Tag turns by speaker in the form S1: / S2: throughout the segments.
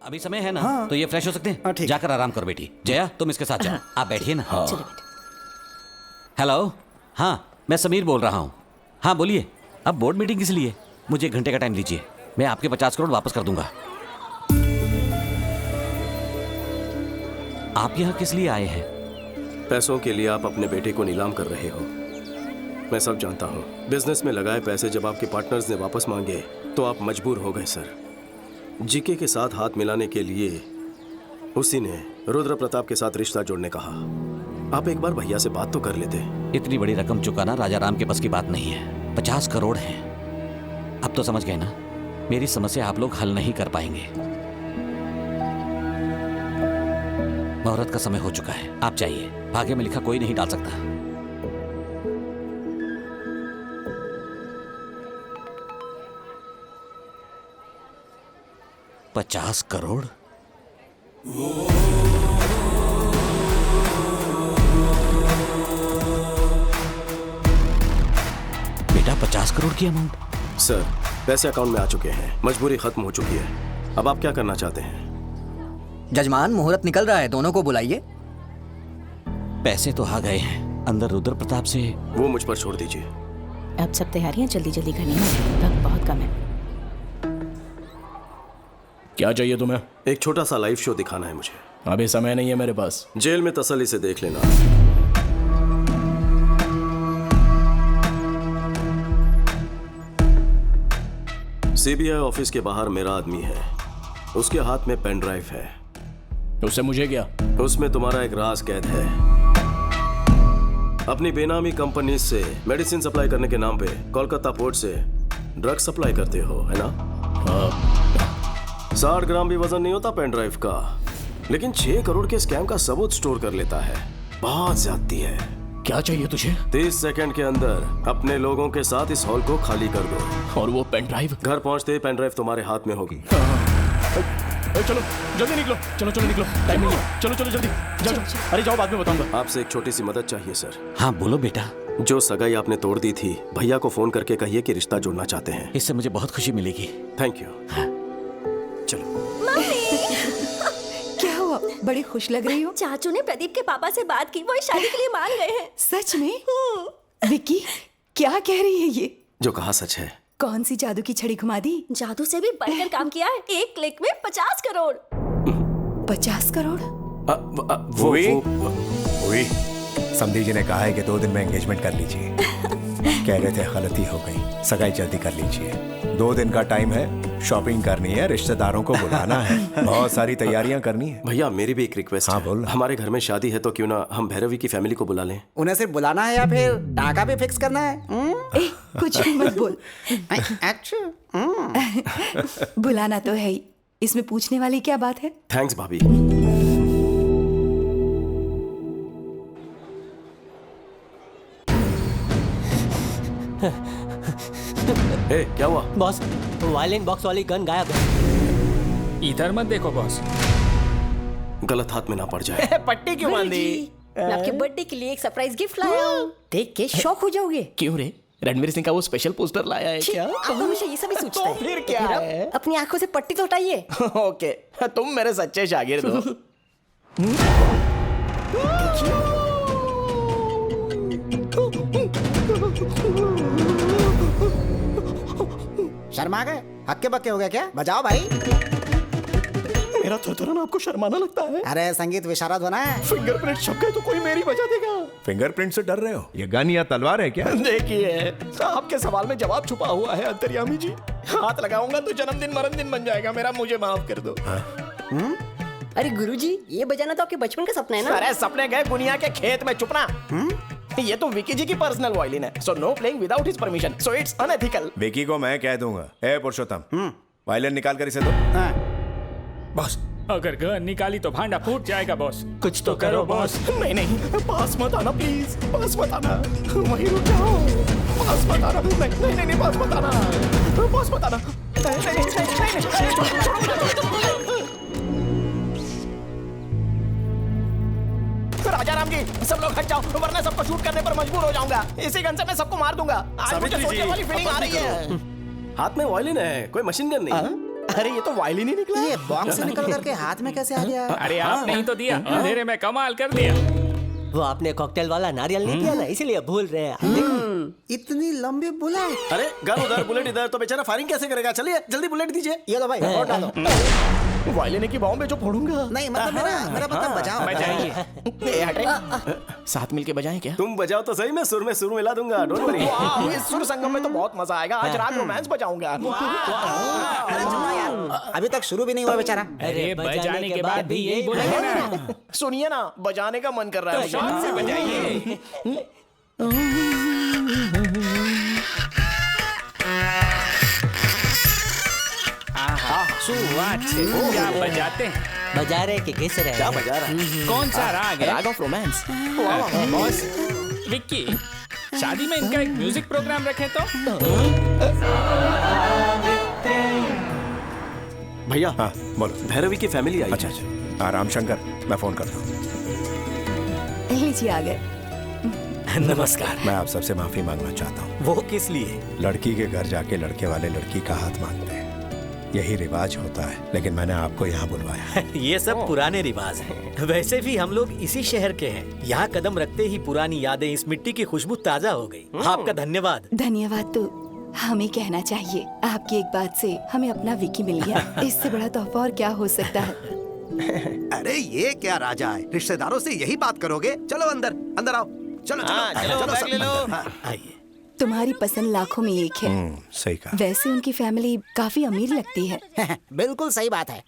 S1: अभी समय है ना?
S2: हाँ।
S1: तो ये फ्रेश हो सकते हैं?
S2: हाँ, ठीक।
S1: जाकर आराम करो बेटी। जया तुम इसके साथ जाओ। आप बैठिए ना।
S3: चलो बेटा।
S1: हेलो, हाँ मैं समीर बोल रहा हूँ। हाँ बोलिए। अब बोर्ड मीटिंग किस लिए? मुझे 1 घंटे का टाइम दीजिए, मैं आपके 50 करोड़ वापस कर दूंगा। आप यहाँ किस लिए आए हैं?
S4: पैसों के लिए आप अपने बेटे को नीलाम कर रहे हो। मैं सब जानता हूँ। बिजनेस में लगाए पैसे जब आपके पार्टनर्स ने वापस मांगे तो आप मजबूर हो गए सर। जीके के साथ हाथ मिलाने के लिए उसी ने रुद्र प्रताप के साथ रिश्ता जोड़ने कहा। आप एक बार भैया से बात तो कर लेते।
S1: इतनी बड़ी रकम चुकाना राजा राम के बस की बात नहीं है। 50 करोड़ हैं। अब तो समझ गए ना, मेरी समस्या आप लोग हल नहीं कर पाएंगे। मुहूर्त का समय हो चुका है, आप जाइए। भाग्य में लिखा कोई नहीं डाल सकता। $50 करोड़? बेटा 50 करोड़ की अमाउंट?
S4: सर पैसे अकाउंट में आ चुके हैं, मजबूरी खत्म हो चुकी है। अब आप क्या करना चाहते हैं?
S2: जजमान मुहूर्त निकल रहा है, दोनों को बुलाइए।
S1: पैसे तो आ गए हैं, अंदर रुद्र प्रताप से।
S4: वो मुझ पर छोड़ दीजिए।
S3: अब सब तैयारियां जल्दी जल्दी करनी है, वक्त बहुत कम है।
S5: क्या चाहिए तुम्हें?
S4: एक छोटा सा लाइव शो दिखाना है मुझे।
S5: अभी समय नहीं है मेरे पास।
S4: जेल में तसल्ली से देख लेना। सीबीआई ऑफिस के बाहर मेरा आदमी है, उसके हाथ में पेन ड्राइव है।
S5: उससे मुझे क्या?
S4: उसमें तुम्हारा एक राज कैद है। अपनी बेनामी कंपनी से मेडिसिन सप्लाई करने के नाम पे कोलकाता पोर्ट से ड्रग सप्लाई करते हो, है ना?
S5: हाँ।
S4: 60 ग्राम भी वजन नहीं होता पेन ड्राइव का, लेकिन 6 करोड़ के स्कैम का सबूत स्टोर कर लेता है। बहुत ज्यादती है।
S5: क्या चाहिए तुझे?
S4: 30 सेकंड के अंदर अपने लोगों के साथ इस हॉल को खाली कर दो।
S5: और वो पेन ड्राइव?
S4: घर पहुंचते ही पेन ड्राइव तुम्हारे हाथ में होगी।
S5: चलो जल्दी निकलो, चलो चलो निकलो, टाइम नहीं है। चलो चलो जल्दी जाओ। अरे जाओ, बाद में बताऊंगा।
S4: आपसे एक छोटी सी मदद चाहिए सर।
S1: हाँ बोलो बेटा।
S4: जो सगाई आपने तोड़ दी थी, भैया को फोन करके कहिए कि रिश्ता जोड़ना चाहते हैं।
S1: इससे मुझे बहुत खुशी मिलेगी।
S4: Thank you. चलो।
S6: क्या हुआ, बड़ी खुश लग रही हो?
S7: चाचू ने प्रदीप के पापा से बात की, वो इस शादी के लिए मान गए हैं।
S6: सच में? विक्की क्या कह रही है ये?
S4: जो कहा सच है।
S6: कौन सी जादू की छड़ी घुमा दी?
S7: जादू से भी बढ़कर काम किया है। एक क्लिक में 50 करोड़।
S6: 50 करोड़?
S8: वही समधी जी ने कहा है कि 2 दिन में एंगेजमेंट कर लीजिए। कह रहे थे गलती हो गई, सगाई जल्दी कर लीजिए। 2 दिन का टाइम है, शॉपिंग करनी है, रिश्तेदारों को बुलाना है, बहुत सारी तैयारियां करनी है।
S4: भैया मेरी भी एक रिक्वेस्ट है।
S8: बोल।
S4: हमारे घर में शादी है तो क्यों ना हम भैरवी की फैमिली को बुला लें।
S2: उन्हें सिर्फ बुलाना है या फिर टाका भी फिक्स करना है?
S6: ए, कुछ भी मत बोल। बुलाना तो है ही, इसमें पूछने वाली क्या बात है?
S4: थैंक्स भाभी। ए, क्या हुआ?
S9: बॉस, वायलिन बॉक्स वाली गन गायब है।
S5: इधर मत देखो बॉस,
S4: गलत हाथ में ना पड़ जाए।
S9: पट्टी क्यों बांधी?
S7: मैं आपके बर्थडे के लिए एक सरप्राइज गिफ्ट लाया हूँ।
S9: देख के शौक हो जाओगे।
S5: क्यों रे? रणवीर सिंह का वो स्पेशल पोस्टर लाया है क्या?
S7: आप हमेशा ये सभी सोचते हैं।
S5: फिर क्या है?
S7: अपनी आंखों से पट्टी तो हटाइए।
S5: ओके, तुम मेरे सच्चे शागिर्द हो।
S2: शर्मा गए? हक्के बक्के हो गए क्या? बजाओ भाई।
S5: मेरा थरथराना आपको शर्माना लगता है?
S2: अरे संगीत विशारद होना है।
S5: फिंगरप्रिंट छप गए तो कोई मेरी बजा देगा।
S8: फिंगरप्रिंट से डर रहे हो? ये गन या तलवार है क्या?
S5: देखिए, आपके सवाल में जवाब छुपा हुआ है अंतर्यामी जी। हाथ लगाऊंगा तो जन्मदिन मरणदिन बन जाएगा मेरा, मुझे माफ कर दो।
S7: अरे गुरुजी, ये बजाना तो आपके बचपन का सपना है ना?
S5: अरे सपने गए दुनिया के खेत में, चुपना। ये तो विकी जी की पर्सनल वायलिन है, so know playing without his permission, so it's unethical.
S8: Vicky को मैं कह दूंगा। ए पुरुषोत्तम, वायलिन निकाल कर इसे दो।
S10: बॉस, अगर गन निकाली तो भांडा फूट जाएगा बॉस। कुछ तो करो बॉस।
S5: नहीं नहीं, पास मत आना प्लीज, पास मत आना, वहीं रुक जाओ। पास मत आना, नहीं नहीं नहीं, पास मत आना, पास मत आना। राजा राम जी, सब लोग हट जाओ वरना सबको शूट करने पर मजबूर हो जाऊंगा। इसी गन से मैं सबको मार दूंगा। आज मुझे सोचने वाली फीलिंग आ रही है।
S4: हाथ में वायलिन है, कोई मशीन गन नहीं।
S5: अरे ये तो वायलिन ही निकला।
S11: ये बॉक्स से निकल करके हाथ में कैसे आ गया?
S10: अरे आपने ही तो दिया, अंधेरे में कमाल कर दिया।
S9: वो आपने कॉकटेल वाला नारियल नहीं पिया ना, इसीलिए भूल रहे हैं।
S11: इतनी लंबी बुलेट।
S4: अरे गन उधर बुलेट इधर, तो बेचारा फायरिंग कैसे करेगा? चलिए जल्दी बुलेट दीजिए।
S11: ये लो भाई, और डालो।
S5: वायलिन की बाहों में जो फोड़ूंगा।
S11: नहीं मतलब मेरा मतलब बजाओ।
S10: बजाइए।
S5: ए हटे। साथ मिलके बजाएं क्या?
S4: तुम बजाओ तो सही, मैं सुर मिला दूंगा। Don't worry.
S5: वाह, इस सुर संगम में तो बहुत मजा आएगा। आज रात रोमांस बजाऊंगा।
S11: अरे सुनो यार, अभी तक शुरू भी नहीं हुआ बेचारा।
S10: अरे बजाने के बाद भी यही बोलेंगे ना।
S5: सुनिए ना, बजाने का मन कर रहा है।
S10: शॉट से बजाइए। क्या बजाते हैं?
S9: बजा रहे कि घिस रहे?
S5: क्या बजा रहा है?
S10: कौन सा राग है?
S5: राग ऑफ रोमांस।
S10: बॉस विक्की, शादी में इनका एक म्यूजिक प्रोग्राम रखे तो?
S4: भैया
S8: हाँ बोलो।
S4: भैरवी की फैमिली आई।
S8: अच्छा अच्छा, राम शंकर, मैं फोन करता हूँ।
S6: लीजिए आ गए।
S1: नमस्कार।
S8: मैं आप सबसे माफी मांगना चाहता हूँ।
S1: वो किस लिए?
S8: लड़की के घर जाके लड़के वाले लड़की का हाथ मांगते हैं, यही रिवाज होता है, लेकिन मैंने आपको यहाँ बुलवाया।
S12: ये सब पुराने रिवाज हैं। वैसे भी हम लोग इसी शहर के हैं। यहाँ कदम रखते ही पुरानी यादें, इस मिट्टी की खुशबू ताजा हो गई। आपका धन्यवाद।
S6: धन्यवाद तो हमें कहना चाहिए। आपकी एक बात से हमें अपना विकी मिल गया। इससे बड़ा तोहफा और क्या हो सकता है?
S11: अरे ये क्या राजा है, रिश्तेदारों से यही बात करोगे? चलो अंदर अंदर आओ। चलो चलो बैग ले लो।
S12: आइए।
S6: तुम्हारी पसंद लाखों में एक है।
S8: सही कहा।
S6: वैसे उनकी फैमिली काफी अमीर लगती है।
S11: बिल्कुल सही बात है,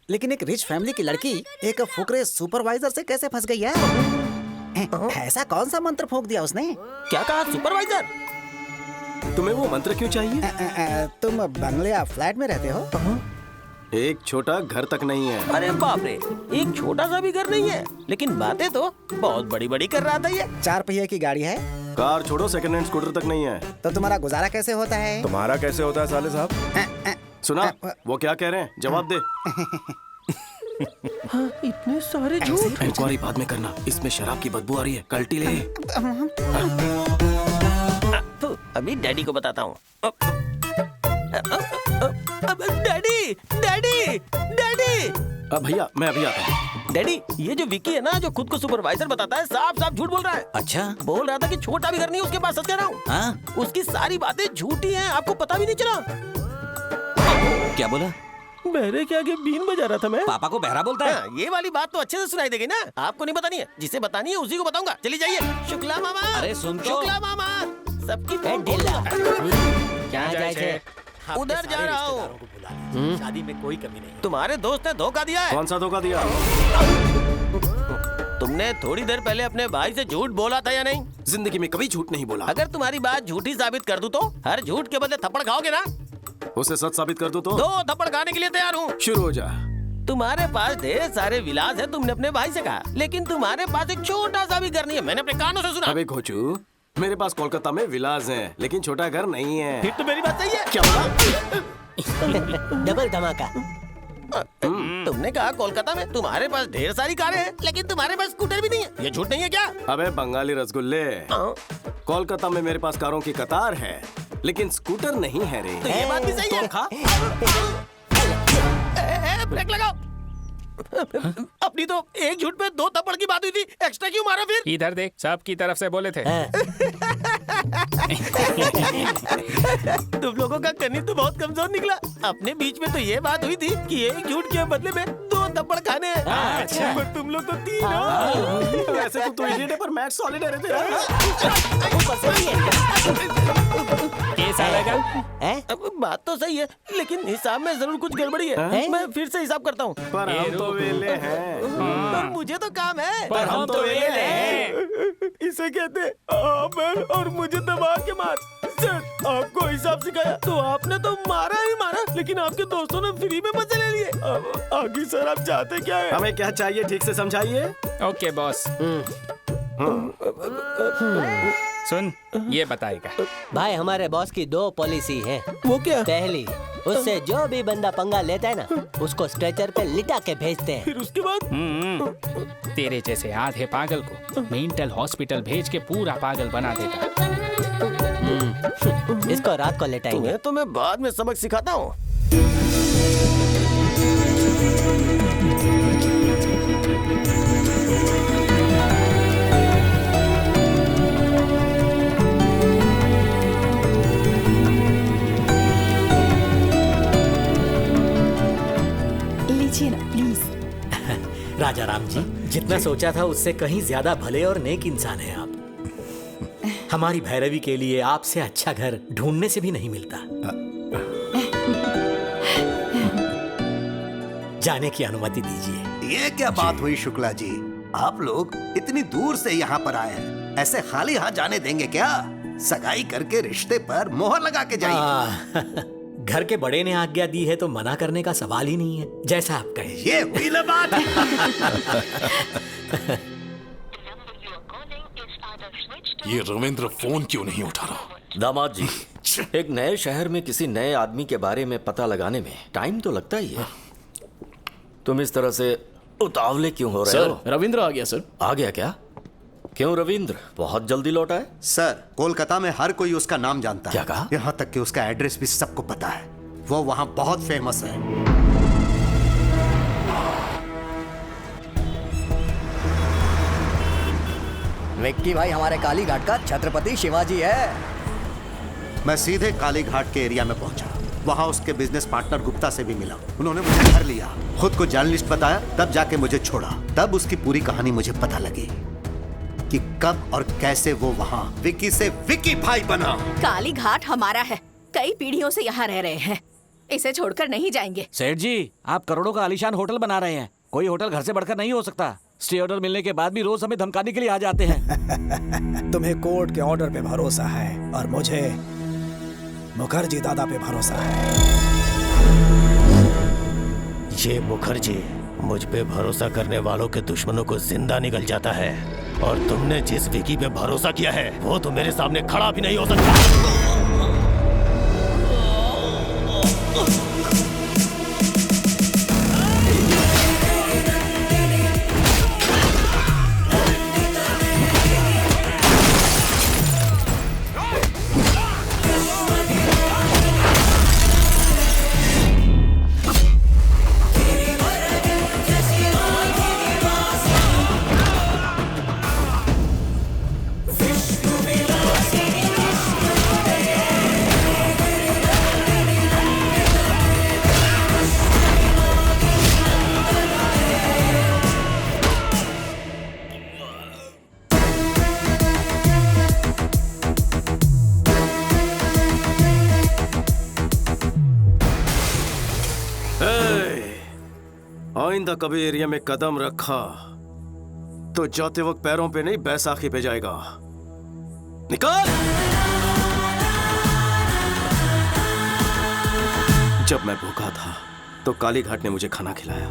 S11: लेकिन एक रिच फैमिली की लड़की एक फुकरे सुपरवाइजर से कैसे फंस गई है? ऐसा कौन सा मंत्र फूंक दिया उसने?
S5: क्या कहा? सुपरवाइजर?
S4: तुम्हें वो मंत्र क्यों चाहिए?
S11: तुम बंगले या फ्लैट में रहते हो?
S4: एक छोटा घर तक नहीं है।
S5: अरे बाप रे, एक छोटा सा भी घर नहीं है, लेकिन बातें तो बहुत बड़ी बड़ी कर रहा था ये।
S11: 4 पहिए की गाड़ी है?
S4: कार छोड़ो, सेकंड हैंड स्कूटर तक नहीं है।
S11: तो तुम्हारा गुजारा कैसे होता है?
S8: तुम्हारा कैसे होता है साले साहब?
S4: सुना वो क्या कह रहे हैं? जवाब दे।
S5: इतने सारे झूठ।
S4: इंक्वायरी बाद में करना, इसमें शराब की बदबू आ रही है, कल्टी ले।
S5: तो अभी डैडी को बताता हूँ। Daddy daddy daddy.
S4: भैया मैं अभी आता हूँ।
S5: डैडी, ये जो विकी है ना, जो खुद को सुपरवाइजर बताता है, साफ साफ झूठ बोल रहा है।
S1: अच्छा,
S5: बोल रहा था कि छोटा भी घर नहीं उसके पास। सच कह रहा हूँ।
S1: हाँ?
S5: उसकी सारी बातें झूठी हैं, आपको पता भी नहीं चला।
S1: क्या बोला?
S5: बहरे के आगे बीन बजा रहा था मैं।
S1: पापा को बहरा बोलता है?
S5: ये वाली बात तो अच्छे से सुनाई देगी ना। आपको नहीं बतानी है, जिसे बतानी है उसी को बताऊंगा। चलिए जाइए। शुक्ला मामा।
S1: अरे सुन तो।
S5: शुक्ला मामा, सबकी
S10: क्या जाए?
S5: उधर जा रहा हूँ।
S12: शादी में कोई कमी नहीं।
S5: तुम्हारे दोस्त ने धोखा दिया है।
S4: कौन सा धोखा दिया?
S5: तुमने थोड़ी देर पहले अपने भाई से झूठ बोला था या नहीं?
S4: जिंदगी में कभी झूठ नहीं बोला।
S5: अगर तुम्हारी बात झूठी साबित कर दूं तो हर झूठ के बदले थप्पड़ खाओगे ना?
S4: उसे सच साबित कर दो तो
S5: 2 थप्पड़ खाने के लिए तैयार हूँ।
S4: शुरू हो जा।
S5: तुम्हारे पास ढेर सारे विलास है, तुमने अपने भाई से कहा, लेकिन तुम्हारे पास एक छोटा सा भी घर नहीं है। मैंने अपने कानों से सुना।
S4: अबे घोचू, मेरे पास कोलकाता में विलास हैं, लेकिन छोटा घर नहीं है।
S5: फिर तो मेरी बात सही है।
S4: क्या बोला?
S9: डबल धमाका।
S5: तुमने कहा कोलकाता में तुम्हारे पास ढेर सारी कारें हैं, लेकिन तुम्हारे पास स्कूटर भी नहीं है। ये झूठ नहीं है क्या?
S4: अबे बंगाली रसगुल्ले, कोलकाता में मेरे पास कारों की कतार है, लेकिन स्कूटर नहीं है रे।
S5: तो ये बात भी सही है। ब्रेक लगाओ। अपनी तो एक झूठ पे 2 थप्पड़ की बात हुई थी, एक्स्ट्रा क्यों मारा फिर?
S10: इधर देख, सब की तरफ से बोले थे।
S5: तुम लोगों का कनी तो बहुत कमजोर निकला। अपने बीच में तो ये बात हुई थी कि एक झूठ के बदले में 2 थप्पड़ खाने हैं।
S10: अच्छा।
S5: पर तुम लोग तो 3 हो।
S4: वैसे तो इडियट है, पर मैथ सॉलिड है रे तेरा।
S10: कैसा लगा?
S5: बात तो सही है, लेकिन हिसाब में जरूर कुछ गड़बड़ी है। मैं फिर से हिसाब करता हूँ।
S4: पर हम तो वेले हैं।
S5: पर मुझे तो काम है।
S10: पर हम तो वेले हैं।
S5: इसे कहते हैं और मुझे दबा के मार। सर, आपको हिसाब सिखाया तो आपने तो मारा ही मारा, लेकिन आपके दोस्तों ने फ्री में मजे ले लिए। अब आगे सर आप चाहते क्या है?
S4: हमें क्या चाहिए ठीक से समझाइए।
S10: Okay boss. सुन, ये बताएगा।
S9: भाई हमारे बॉस की 2 पॉलिसी है।
S5: वो क्या?
S9: पहली, उससे जो भी बंदा पंगा लेता है ना, उसको स्ट्रेचर पे लिटा के भेजते हैं।
S5: फिर उसके बाद
S10: तेरे जैसे आधे पागल को मेंटल हॉस्पिटल भेज के पूरा पागल बना देता।
S9: इसको रात को लेटाएंगे।
S5: तुम्हें तो मैं बाद में सबक सिखाता हूँ।
S6: लीजिए ना प्लीज।
S12: राजा राम जी, जितना सोचा था उससे कहीं ज्यादा भले और नेक इंसान है आप। हमारी भैरवी के लिए आपसे अच्छा घर ढूंढने से भी नहीं मिलता। जाने की अनुमति दीजिए।
S8: ये क्या बात हुई शुक्ला जी, आप लोग इतनी दूर से यहाँ पर आए हैं, ऐसे खाली हाथ जाने देंगे क्या? सगाई करके रिश्ते पर मोहर लगा के जाइए।
S12: घर के बड़े ने आज्ञा दी है तो मना करने का सवाल ही नहीं है, जैसा आप कहें।
S8: ये हुई ना बात।
S13: ये रविंद्र फोन क्यों नहीं उठा रहा?
S14: दामाद जी, एक नए शहर में किसी नए आदमी के बारे में पता लगाने में टाइम तो लगता ही है। तुम इस तरह से उतावले क्यों हो रहे हो?
S4: रविंद्र आ गया सर।
S14: आ गया क्या? क्यों रविंद्र बहुत जल्दी लौटा है?
S8: सर, कोलकाता में हर कोई उसका नाम जानता है।
S14: क्या कहा?
S8: यहाँ तक कि उसका एड्रेस भी सबको पता है। वो वहाँ बहुत फेमस है।
S2: विक्की भाई हमारे काली घाट का छत्रपति शिवाजी है।
S8: मैं सीधे काली घाट के एरिया में पहुंचा। वहाँ उसके बिजनेस पार्टनर गुप्ता से भी मिला। उन्होंने मुझे घर लिया, खुद को जर्नलिस्ट बताया, तब जाके मुझे छोड़ा। तब उसकी पूरी कहानी मुझे पता लगी कि कब और कैसे वो वहाँ विक्की से विक्की भाई बना।
S3: काली घाट हमारा है, कई पीढ़ियों से यहाँ रह रहे हैं, इसे छोड़कर नहीं जाएंगे।
S1: सेठ जी, आप करोड़ों का आलीशान होटल बना रहे हैं, कोई होटल घर से बढ़कर नहीं हो सकता। स्टे ऑर्डर मिलने के बाद भी रोज हमें धमकाने के लिए आ जाते हैं।
S11: तुम्हें कोर्ट के ऑर्डर पे भरोसा है और मुझे मुखर्जी दादा पे भरोसा है।
S5: ये मुखर्जी मुझ पे भरोसा करने वालों के दुश्मनों को जिंदा निकल जाता है, और तुमने जिस विकी पे भरोसा किया है वो तो मेरे सामने खड़ा भी नहीं हो सकता। आइंदा कभी एरिया में कदम रखा तो जाते वक्त पैरों पे नहीं बैसाखी पे जाएगा। निकल। जब मैं भूखा था तो काली घाट ने मुझे खाना खिलाया,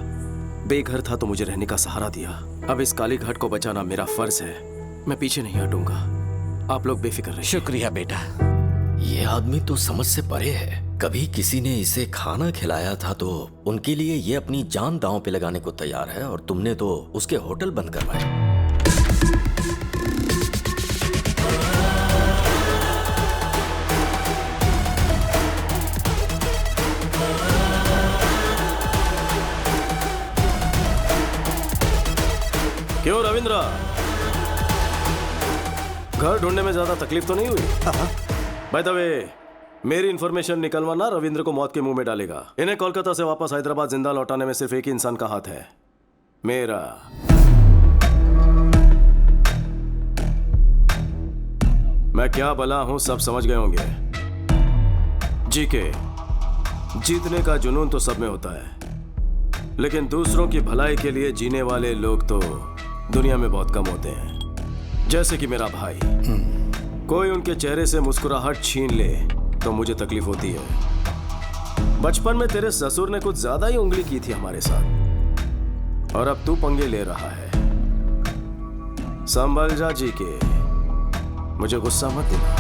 S5: बेघर था तो मुझे रहने का सहारा दिया। अब इस काली घाट को बचाना मेरा फर्ज है, मैं पीछे नहीं हटूंगा। आप लोग बेफिक्र रहिए।
S1: शुक्रिया बेटा।
S14: ये आदमी तो समझ से परे है। कभी किसी ने इसे खाना खिलाया था तो उनके लिए ये अपनी जान दांव पे लगाने को तैयार है, और तुमने तो उसके होटल बंद करवाए।
S4: क्यों रविंद्र, घर ढूंढने में ज्यादा तकलीफ तो नहीं हुई? बाय द वे, मेरी इंफॉर्मेशन निकलवाना रविंद्र को मौत के मुंह में डालेगा। इन्हें कोलकाता से वापस हैदराबाद जिंदा लौटाने में सिर्फ एक ही इंसान का हाथ है, मेरा। मैं क्या भला हूं सब समझ गए होंगे। जीके जीतने का जुनून तो सब में होता है, लेकिन दूसरों की भलाई के लिए जीने वाले लोग तो दुनिया में बहुत कम होते हैं। जैसे कि मेरा भाई, कोई उनके चेहरे से मुस्कुराहट छीन ले तो मुझे तकलीफ होती है। बचपन में तेरे ससुर ने कुछ ज्यादा ही उंगली की थी हमारे साथ, और अब तू पंगे ले रहा है। संभल जा जी के, मुझे गुस्सा मत दिला।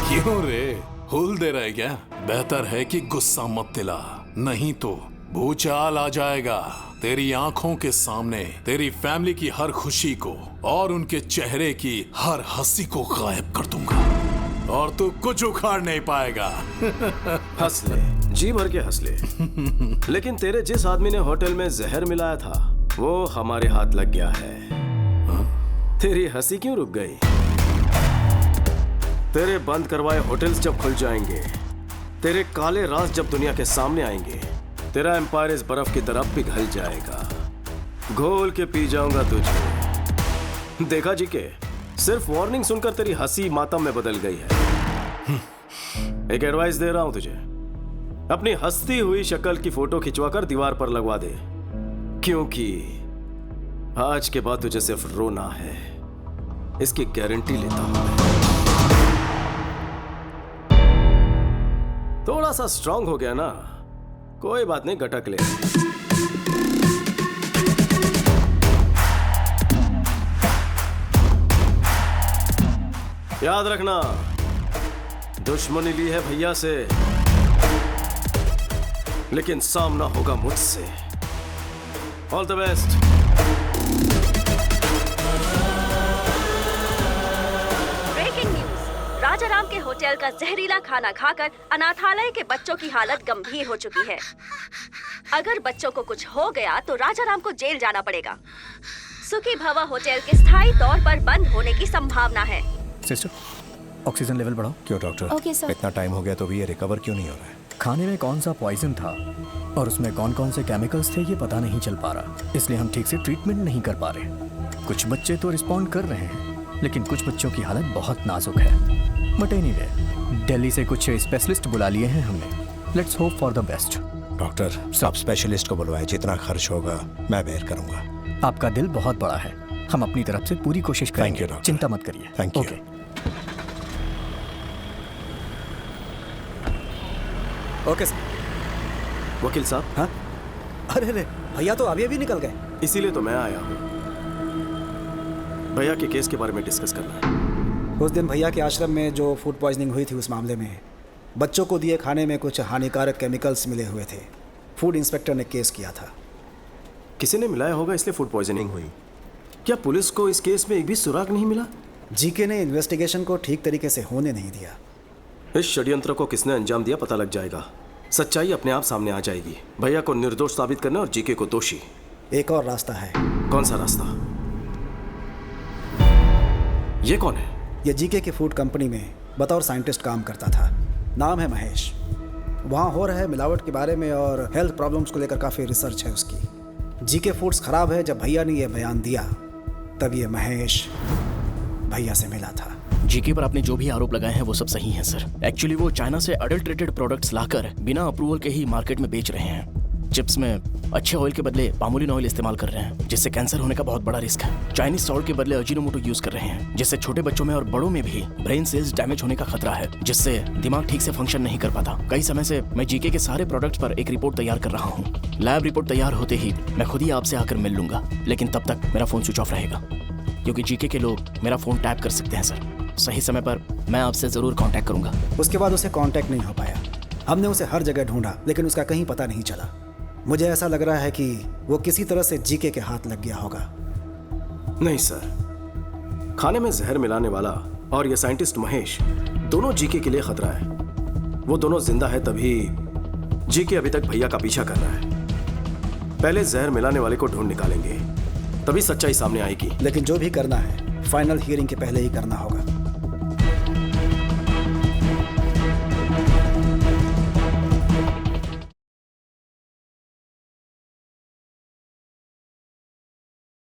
S13: क्यों रे, हुल दे रहा है क्या? बेहतर है कि गुस्सा मत दिला, नहीं तो भूचाल आ जाएगा। तेरी आंखों के सामने तेरी फैमिली की हर खुशी को और उनके चेहरे की हर हंसी को गायब कर दूंगा, और तू कुछ उखाड़ नहीं पाएगा।
S4: हंस ले, जी भर के हंस ले। लेकिन तेरे जिस आदमी ने होटल में जहर मिलाया था वो हमारे हाथ लग गया है। तेरी हंसी क्यों रुक गई? तेरे बंद करवाए होटल्स जब खुल जाएंगे, तेरे काले राज जब दुनिया के सामने आएंगे, तेरा एम्पायर इस बर्फ की तरफ पिघल जाएगा। घोल के पी जाऊंगा तुझे। देखा जी के, सिर्फ वार्निंग सुनकर तेरी हंसी मातम में बदल गई है। एक एडवाइस दे रहा हूं तुझे, अपनी हंसती हुई शक्ल की फोटो खिंचवाकर दीवार पर लगवा दे, क्योंकि आज के बाद तुझे सिर्फ रोना है, इसकी गारंटी लेता हूं। थोड़ा सा स्ट्रांग हो गया ना, कोई बात नहीं, गटक ले। याद रखना, दुश्मनी ली है भैया से, लेकिन सामना होगा मुझसे। All the best.
S15: Breaking news, Rajaram के होटल का जहरीला खाना खाकर अनाथालय के बच्चों की हालत गंभीर हो चुकी है। अगर बच्चों को कुछ हो गया तो राजाराम को जेल जाना पड़ेगा। सुखी भवा होटल के स्थायी तौर पर बंद होने की संभावना है।
S16: सिस्टर, ऑक्सीजन लेवल बढ़ाओ।
S8: क्यों डॉक्टर?
S6: Okay sir.
S8: इतना टाइम हो गया तो भी ये रिकवर क्यों नहीं हो रहा है?
S16: खाने में कौन सा पॉइजन था और उसमें कौन कौन से केमिकल्स थे ये पता नहीं चल पा रहा, इसलिए हम ठीक से ट्रीटमेंट नहीं कर पा रहे। कुछ बच्चे तो रिस्पॉन्ड कर रहे हैं, लेकिन कुछ बच्चों की हालत बहुत नाजुक है। बट एनीवे, दिल्ली से कुछ स्पेशलिस्ट बुला लिए हैं हमने। Let's hope for the best.
S8: Doctor, सब स्पेशलिस्ट को बुलवाए, जितना खर्च होगा मैं बेयर करूंगा।
S16: आपका दिल बहुत बड़ा है, हम अपनी तरफ से पूरी कोशिश करेंगे।
S8: Thank you doctor.
S16: चिंता मत करिए।
S8: Thank you.
S11: Okay sir.
S4: वकील साहब।
S11: हाँ? अरे अरे, भैया तो अभी अभी निकल गए।
S4: इसीलिए तो मैं आया हूँ, भैया के केस के बारे में डिस्कस करना है।
S11: उस दिन भैया के आश्रम में जो फूड पॉइजनिंग हुई थी, उस मामले में बच्चों को दिए खाने में कुछ हानिकारक केमिकल्स मिले हुए थे। फूड इंस्पेक्टर ने केस किया था।
S4: किसी ने मिलाया होगा, इसलिए फूड पॉइजनिंग हुई। क्या पुलिस को इस केस में एक भी सुराग नहीं मिला?
S11: जीके ने इन्वेस्टिगेशन को ठीक तरीके से होने नहीं दिया।
S4: इस षड्यंत्र को किसने अंजाम दिया पता लग जाएगा, सच्चाई अपने आप सामने आ जाएगी। भैया को निर्दोष साबित करना और जीके को दोषी।
S11: एक और रास्ता है।
S4: कौन सा रास्ता? ये कौन है?
S11: ये जीके की फूड कंपनी में बतौर साइंटिस्ट काम करता था। नाम है महेश। वहाँ हो रहे मिलावट के बारे में और हेल्थ प्रॉब्लम्स को लेकर काफ़ी रिसर्च है उसकी। जीके फूड्स खराब है। जब भैया ने यह बयान दिया तब ये महेश भैया से मिला था।
S17: जीके पर आपने जो भी आरोप लगाए हैं वो सब सही हैं सर। एक्चुअली वो चाइना से अडल्ट्रेटेड प्रोडक्ट्स लाकर बिना अप्रूवल के ही मार्केट में बेच रहे हैं। चिप्स में अच्छे ऑयल के बदले पामोलिन ऑयल इस्तेमाल कर रहे हैं, जिससे कैंसर होने का बहुत बड़ा रिस्क है। चाइनीज सॉल्ट के बदले अजीनोमोटो यूज कर रहे हैं, जिससे छोटे बच्चों में और बड़ों में भी ब्रेन सेल्स डैमेज होने का खतरा है, जिससे दिमाग ठीक से फंक्शन नहीं कर पाता। कई समय से मैं जीके के सारे प्रोडक्ट्स पर एक रिपोर्ट तैयार कर रहा हूँ। लैब रिपोर्ट तैयार होते ही मैं खुद ही आपसे आकर मिल लूंगा, लेकिन तब तक मेरा फोन स्विच ऑफ रहेगा, क्योंकि जीके के लोग मेरा फोन टैप कर सकते हैं सर। सही समय पर मैं आपसे जरूर कांटेक्ट करूंगा।
S11: उसके बाद उसे कांटेक्ट नहीं हो पाया। हमने उसे हर जगह ढूंढा, लेकिन उसका कहीं पता नहीं चला। मुझे ऐसा लग रहा है कि वो किसी तरह से जीके के हाथ लग गया होगा।
S4: नहीं सर, खाने में जहर मिलाने वाला और ये साइंटिस्ट महेश दोनों जीके के लिए खतरा है। वो दोनों जिंदा है तभी जीके अभी तक भैया का पीछा कर रहा है। पहले जहर मिलाने वाले को ढूंढ निकालेंगे, तभी सच्चाई सामने आएगी।
S11: लेकिन जो भी करना है फाइनल हियरिंग के पहले ही करना होगा।